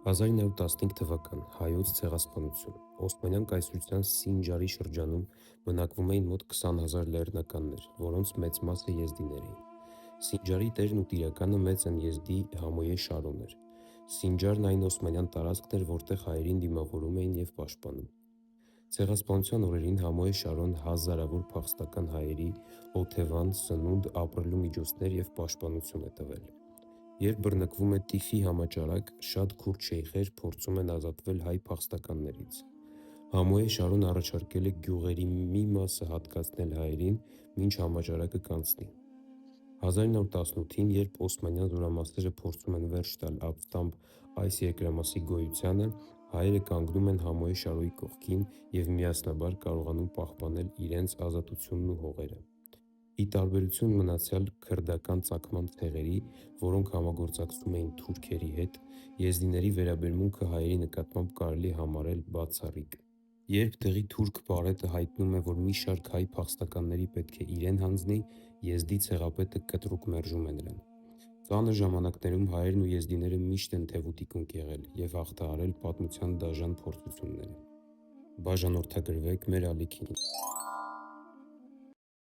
1915 թվական հայոց ցեղասպանություն Օսմանյան կայսրության Սինջարի շրջանում բնակվում էին մոտ 20,000 լեռնականներ, որոնց մեծ մասը եզդիներ էին։ Սինջարի տերն ու տիրակալը մեծ են եզդի Համոյե Շարոն էր։ Սինջարն այն օսմանյան տարածքն էր, որտեղ հայերին դիմավորում էին և պաշտպանում։ Ցեղասպանության օրերին Համոյե Շարոն հազարավոր փախստական հայերի օթևան, սնունդ, ապրելու միջոցներ և պաշտպանություն է տվել։ Երբ բռնկվում է տիֆի համաճարակ, շատ քուրդ շեյխեր փորձում են ազատվել հայ փախստականներից։ Համոյե Շարոն առաջարկել է գյուղերի մի մասը հատկացնել հայերին, մինչ համաճարակը կանցնի։ 1918-ին, երբ օսմանյան զորամասերը փորձում են վերջ տալ ապստամբ այս երկրամասի գոյությանը, հայերը կանգնում են Համոյե Շարոյի կողքին և միասնաբար կարողանում պահպանել իրենց ազատությունն ու հողերը։ Ի տարբերություն մնացյալ քրդական ծագման ցեղերի, որոնք համագործակցում էին թուրքերի հետ, եզդիների վերաբերմունքը հայերի նկատմամբ կարելի է համարել բացառիկ։ Երբ տեղի թուրք պարետը հայտնում է, որ մի շարք հայ փախստականների պետք է իրեն հանձնի, եզդի ցեղապետը կտրուկ մերժում է նրան։ Ծանր ժամանակներում հայերն ու եզդիները միշտ են թևուտիկունք եղել և հաղթահարել պատմության դաժան փորձությունները։ Բաժանորդագրվեք մեր ալիքին։